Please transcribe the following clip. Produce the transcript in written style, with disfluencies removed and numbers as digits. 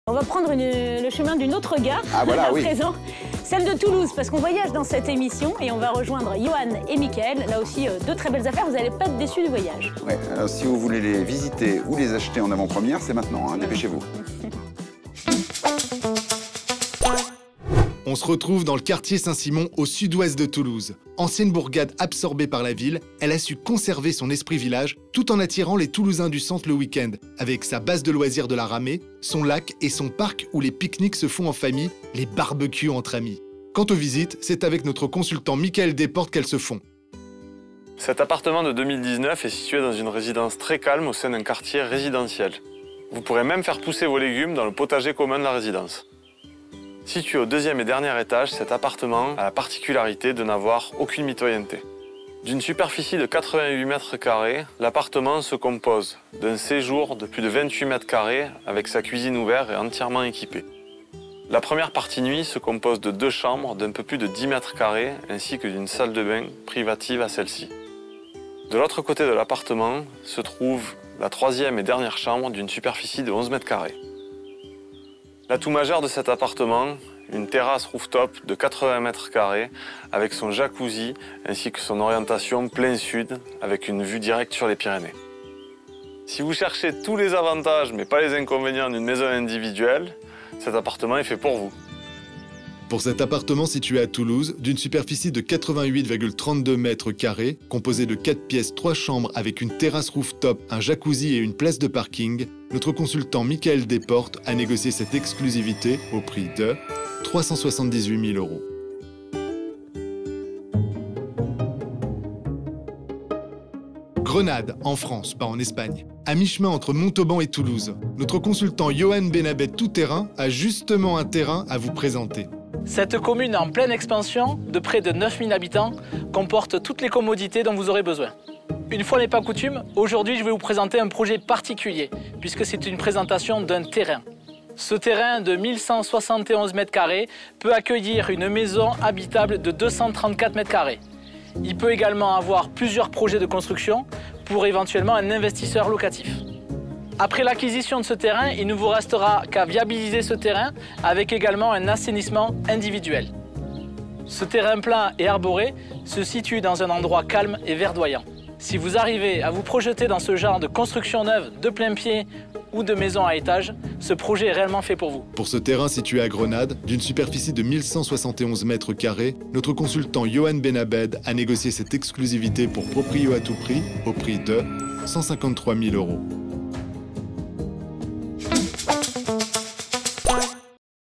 On va prendre le chemin d'une autre gare à présent, celle de Toulouse, parce qu'on voyage dans cette émission et on va rejoindre Johan et Mickaël. Là aussi, deux très belles affaires, vous n'allez pas être déçus du voyage. Ouais, alors si vous voulez les visiter ou les acheter en avant-première, c'est maintenant, hein, dépêchez-vous. On se retrouve dans le quartier Saint-Simon, au sud-ouest de Toulouse. Ancienne bourgade absorbée par la ville, elle a su conserver son esprit village tout en attirant les Toulousains du centre le week-end, avec sa base de loisirs de la Ramée, son lac et son parc où les pique-niques se font en famille, les barbecues entre amis. Quant aux visites, c'est avec notre consultant Mickaël Desportes qu'elles se font. Cet appartement de 2019 est situé dans une résidence très calme au sein d'un quartier résidentiel. Vous pourrez même faire pousser vos légumes dans le potager commun de la résidence. Situé au deuxième et dernier étage, cet appartement a la particularité de n'avoir aucune mitoyenneté. D'une superficie de 88 mètres carrés, l'appartement se compose d'un séjour de plus de 28 mètres carrés avec sa cuisine ouverte et entièrement équipée. La première partie nuit se compose de 2 chambres d'un peu plus de 10 mètres carrés ainsi que d'une salle de bain privative à celle-ci. De l'autre côté de l'appartement se trouve la troisième et dernière chambre d'une superficie de 11 mètres carrés. L'atout majeur de cet appartement, une terrasse rooftop de 80 mètres carrés avec son jacuzzi ainsi que son orientation plein sud avec une vue directe sur les Pyrénées. Si vous cherchez tous les avantages mais pas les inconvénients d'une maison individuelle, cet appartement est fait pour vous. Pour cet appartement situé à Toulouse, d'une superficie de 88,32 mètres carrés, composé de 4 pièces, 3 chambres avec une terrasse rooftop, un jacuzzi et une place de parking, notre consultant Mickaël Desportes a négocié cette exclusivité au prix de 378 000 €. Grenade, en France, pas en Espagne. À mi-chemin entre Montauban et Toulouse, notre consultant Johan Benabet Tout-Terrain a justement un terrain à vous présenter. Cette commune en pleine expansion, de près de 9000 habitants, comporte toutes les commodités dont vous aurez besoin. Une fois n'est pas coutume, aujourd'hui je vais vous présenter un projet particulier, puisque c'est une présentation d'un terrain. Ce terrain de 1171 mètres carrés peut accueillir une maison habitable de 234 mètres carrés. Il peut également avoir plusieurs projets de construction pour éventuellement un investisseur locatif. Après l'acquisition de ce terrain, il ne vous restera qu'à viabiliser ce terrain avec également un assainissement individuel. Ce terrain plat et arboré se situe dans un endroit calme et verdoyant. Si vous arrivez à vous projeter dans ce genre de construction neuve de plein pied ou de maison à étage, ce projet est réellement fait pour vous. Pour ce terrain situé à Grenade, d'une superficie de 1171 mètres carrés, notre consultant Johan Benabet a négocié cette exclusivité pour proprio à tout prix, au prix de 153 000 €.